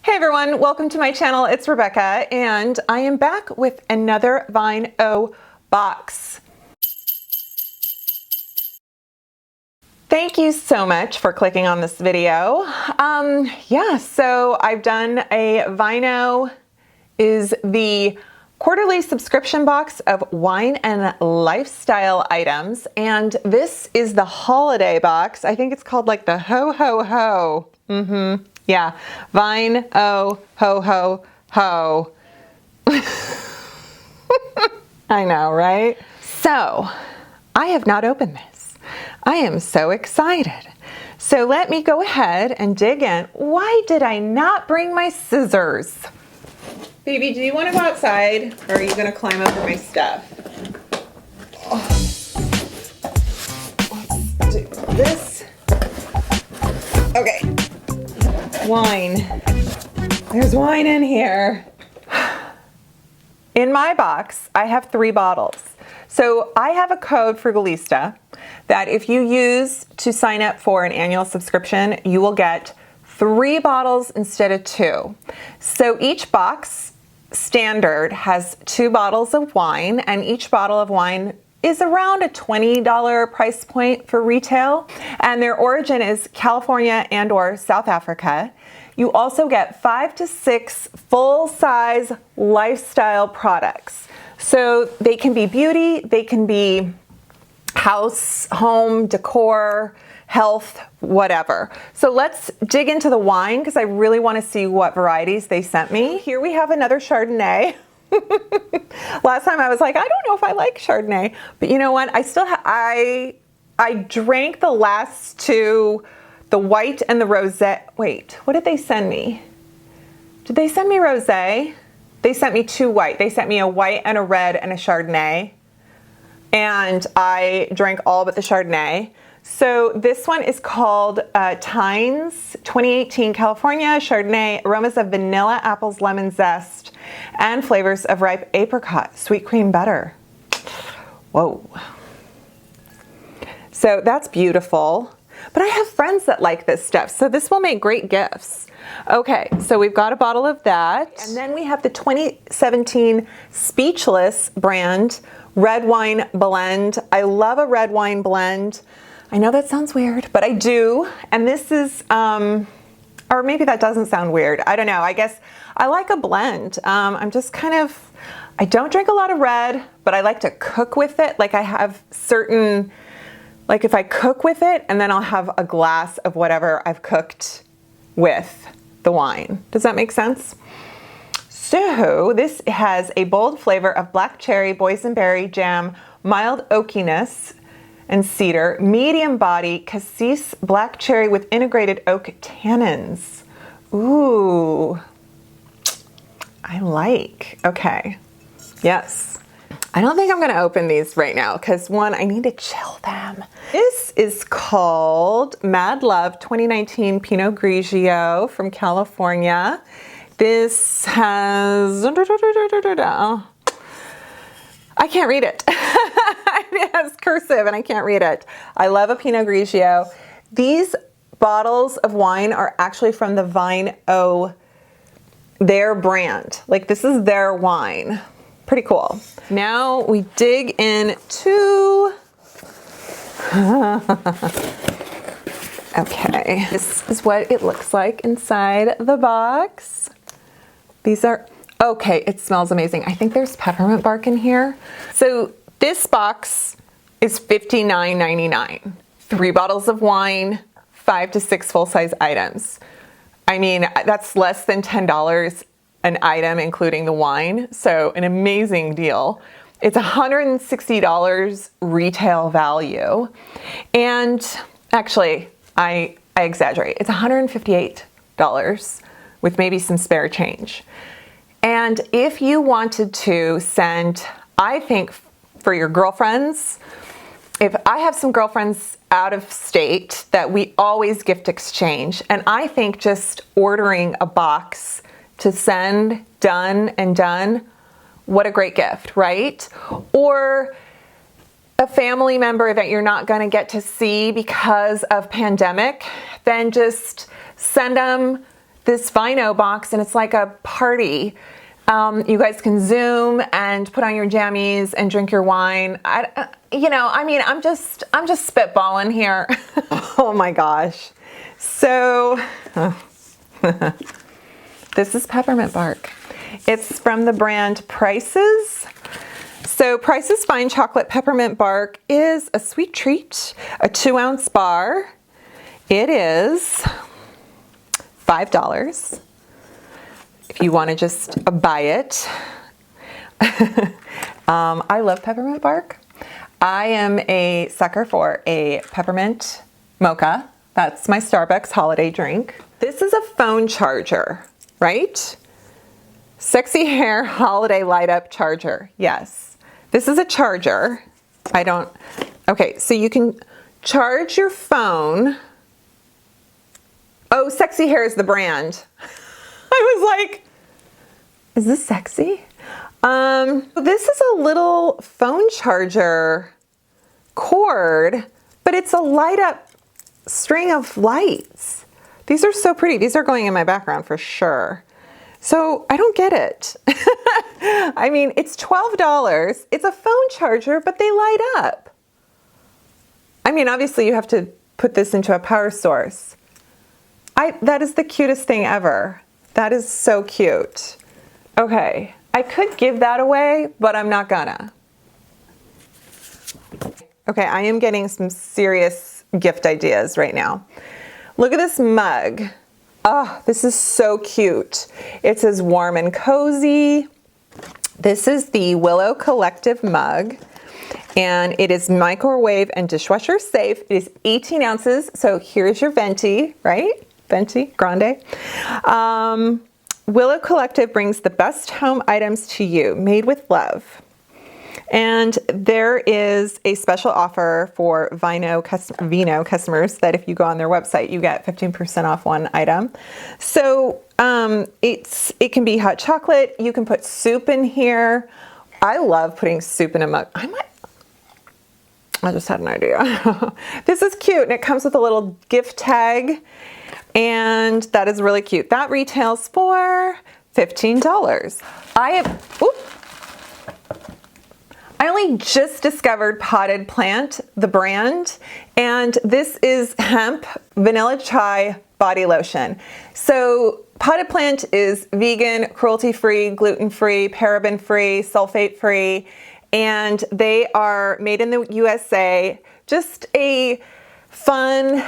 Hey everyone, welcome to my channel. It's Rebecca and I am back with another Vine O box. Thank you so much for clicking on this video. So I've done a Vino is the quarterly subscription box of wine and lifestyle items, and this is the holiday box. I think it's called like the ho ho ho. Yeah, Vine O ho ho ho. I know, right? So I have not opened this. I am so excited. So let me go ahead and dig in. Why did I not bring my scissors? Baby, do you want to go outside or are you going to climb over my stuff? Oh. Let's do this. Okay. Wine. There's wine in here. In my box, I have 3 bottles. So I have a code Frugalista that if you use to sign up for an annual subscription, you will get 3 bottles instead of 2. So each box standard has 2 bottles of wine, and each bottle of wine is around a $20 price point for retail, and their origin is California and or South Africa. You also get 5 to 6 full-size lifestyle products. So they can be beauty, they can be house, home, decor, health, whatever. So let's dig into the wine because I really want to see what varieties they sent me. Here we have another Chardonnay. Last time I was like, I don't know if I like Chardonnay, but you know what? I still I drank the last 2, the white and the rosé. Wait, what did they send me? Did they send me rosé? They sent me 2 white. They sent me a white and a red and a Chardonnay. And I drank all but the Chardonnay. So this one is called Tines 2018 California Chardonnay, aromas of vanilla, apples, lemon zest, and flavors of ripe apricot, sweet cream butter. Whoa. So that's beautiful. But I have friends that like this stuff, so this will make great gifts. Okay, so we've got a bottle of that. And then we have the 2017 Speechless brand red wine blend. I love a red wine blend. I know that sounds weird, but I do. And this is, or maybe that doesn't sound weird. I don't know. I guess I like a blend. I'm just kind of, I don't drink a lot of red, but I like to cook with it. Like I have certain, like if I cook with it and then I'll have a glass of whatever I've cooked with the wine. Does that make sense? So this has a bold flavor of black cherry, boysenberry jam, mild oakiness, and cedar, medium body, cassis black cherry with integrated oak tannins. Ooh, I like. Okay, yes. I don't think I'm gonna open these right now because one, I need to chill them. This is called Mad Love 2019 Pinot Grigio from California. This has, I can't read it. It has cursive and I can't read it. I love a Pinot Grigio. These bottles of wine are actually from the Vine O, their brand. Like this is their wine. Pretty cool. Now we dig into, okay, this is what it looks like inside the box. These are, okay, it smells amazing. I think there's peppermint bark in here. So this box is $59.99. 3 bottles of wine, 5 to 6 full-size items. I mean, that's less than $10 an item, including the wine. So an amazing deal. It's $160 retail value. And actually, I exaggerate. It's $158 with maybe some spare change. And if you wanted to send, I think for your girlfriends, if I have some girlfriends out of state that we always gift exchange, and I think just ordering a box to send done and done, what a great gift, right? Or a family member that you're not going to get to see because of pandemic, then just send them this Vino box, and it's like a party. You guys can Zoom and put on your jammies and drink your wine. I'm just spitballing here. Oh my gosh. So this is Peppermint Bark. It's from the brand Price's. So Price's Fine Chocolate Peppermint Bark is a sweet treat, a 2-ounce bar. It is $5 if you want to just buy it. I love peppermint bark. I am a sucker for a peppermint mocha. That's my Starbucks holiday drink. This is a phone charger, right? Sexy hair holiday light up charger. Yes, this is a charger. Okay, so you can charge your phone. Oh, Sexy Hair is the brand. I was like, is this sexy? This is a little phone charger cord, but it's a light up string of lights. These are so pretty. These are going in my background for sure. So I don't get it. I mean, it's $12. It's a phone charger, but they light up. I mean, obviously you have to put this into a power source. That is the cutest thing ever. That is so cute. Okay, I could give that away, but I'm not gonna. Okay, I am getting some serious gift ideas right now. Look at this mug. Oh, this is so cute. It says warm and cozy. This is the Willow Collective Mug, and it is microwave and dishwasher safe. It is 18 ounces, so here's your venti, right? Venti, grande. Willow Collective brings the best home items to you, made with love. And there is a special offer for Vino customers that if you go on their website, you get 15% off one item. So it can be hot chocolate. You can put soup in here. I love putting soup in a mug. I just had an idea. This is cute, and it comes with a little gift tag, and that is really cute. That retails for $15. I only just discovered Potted Plant, the brand, and this is Hemp Vanilla Chai Body Lotion. So Potted Plant is vegan, cruelty-free, gluten-free, paraben-free, sulfate-free, and they are made in the USA. Just a fun,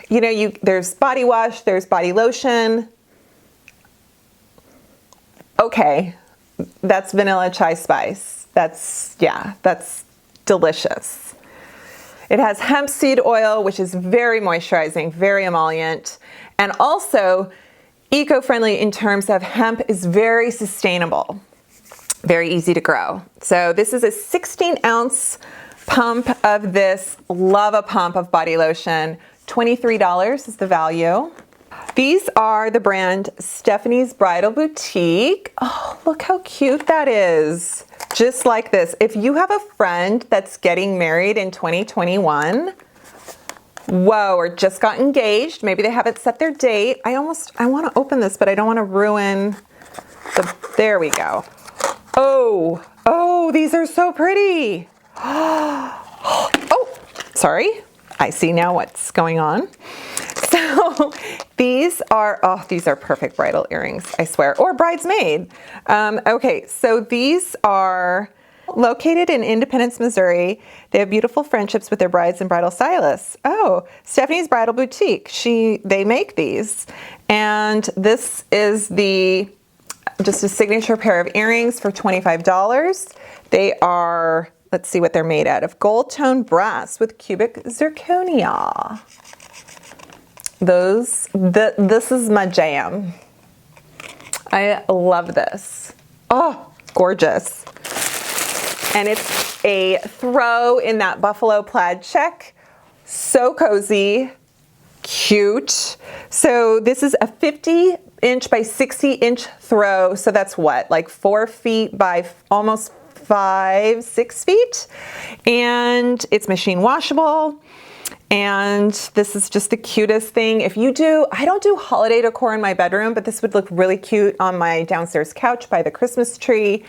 there's body wash, there's body lotion. Okay, that's vanilla chai spice. That's delicious. It has hemp seed oil, which is very moisturizing, very emollient, and also eco-friendly in terms of hemp is very sustainable, very easy to grow. So this is a 16-ounce pump of this Lava Pump of body lotion. $23 is the value. These are the brand Stephanie's Bridal Boutique. Oh, look how cute that is. Just like this. If you have a friend that's getting married in 2021, whoa, or just got engaged, maybe they haven't set their date. I want to open this, but I don't want to ruin there we go. Oh, these are so pretty. Oh, sorry. I see now what's going on. So these are perfect bridal earrings, I swear, or bridesmaid. Okay, so these are located in Independence, Missouri. They have beautiful friendships with their brides and bridal stylists. Oh, Stephanie's Bridal Boutique. They make these, and this is just a signature pair of earrings for $25. They are, let's see what they're made out of. Gold tone brass with cubic zirconia. This is my jam. I love this. Oh, gorgeous. And it's a throw in that buffalo plaid check. So cozy, cute. So this is a 50-inch by 60-inch throw. So that's what, like 4 feet by almost 5-6 feet. And it's machine washable. And this is just the cutest thing. If you do, I don't do holiday decor in my bedroom, but this would look really cute on my downstairs couch by the Christmas tree,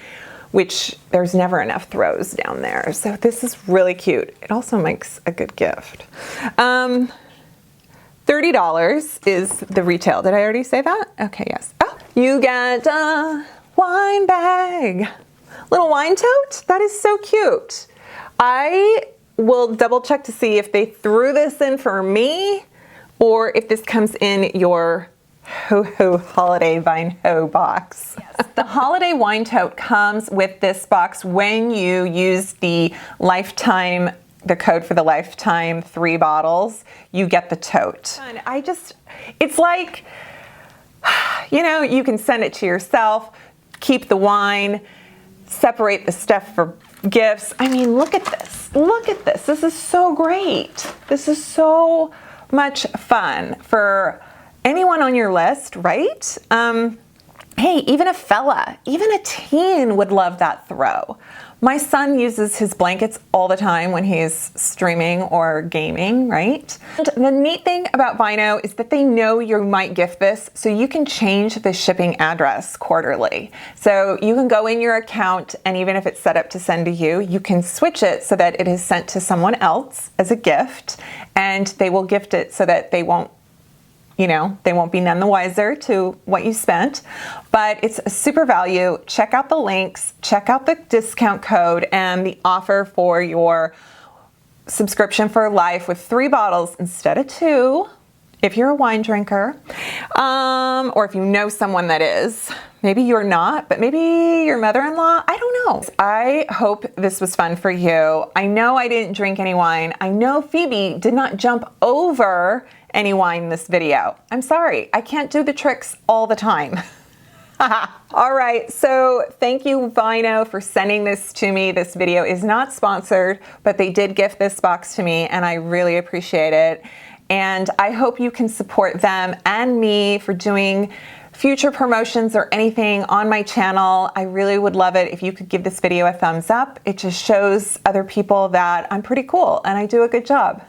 which there's never enough throws down there. So this is really cute. It also makes a good gift. $30 is the retail. Did I already say that? Okay, yes. Oh, you get a wine bag. Little wine tote. That is so cute. I will double check to see if they threw this in for me or if this comes in your ho-ho holiday vine ho box. Yes. The holiday wine tote comes with this box when you use the code for the lifetime 3 bottles, you get the tote. And it's like, you know, you can send it to yourself, keep the wine, separate the stuff for gifts. I mean, look at this. Look at this. This is so great. This is so much fun for anyone on your list, right? Hey, even a fella, even a teen would love that throw. My son uses his blankets all the time when he's streaming or gaming, right? And the neat thing about Vino is that they know you might gift this, so you can change the shipping address quarterly. So you can go in your account, and even if it's set up to send to you, you can switch it so that it is sent to someone else as a gift, and they will gift it so that they won't be none the wiser to what you spent, but it's a super value. Check out the links, check out the discount code and the offer for your subscription for life with 3 bottles instead of 2, if you're a wine drinker, or if you know someone that is. Maybe you're not, but maybe your mother-in-law, I don't know. I hope this was fun for you. I know I didn't drink any wine. I know Phoebe did not jump over any wine in this video. I'm sorry, I can't do the tricks all the time. All right, so thank you, Vino, for sending this to me. This video is not sponsored, but they did gift this box to me, and I really appreciate it. And I hope you can support them and me for doing future promotions or anything on my channel. I really would love it if you could give this video a thumbs up. It just shows other people that I'm pretty cool and I do a good job.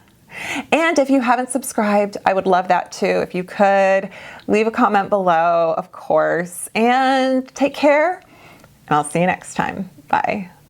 And if you haven't subscribed, I would love that too. If you could leave a comment below, of course, and take care, and I'll see you next time. Bye.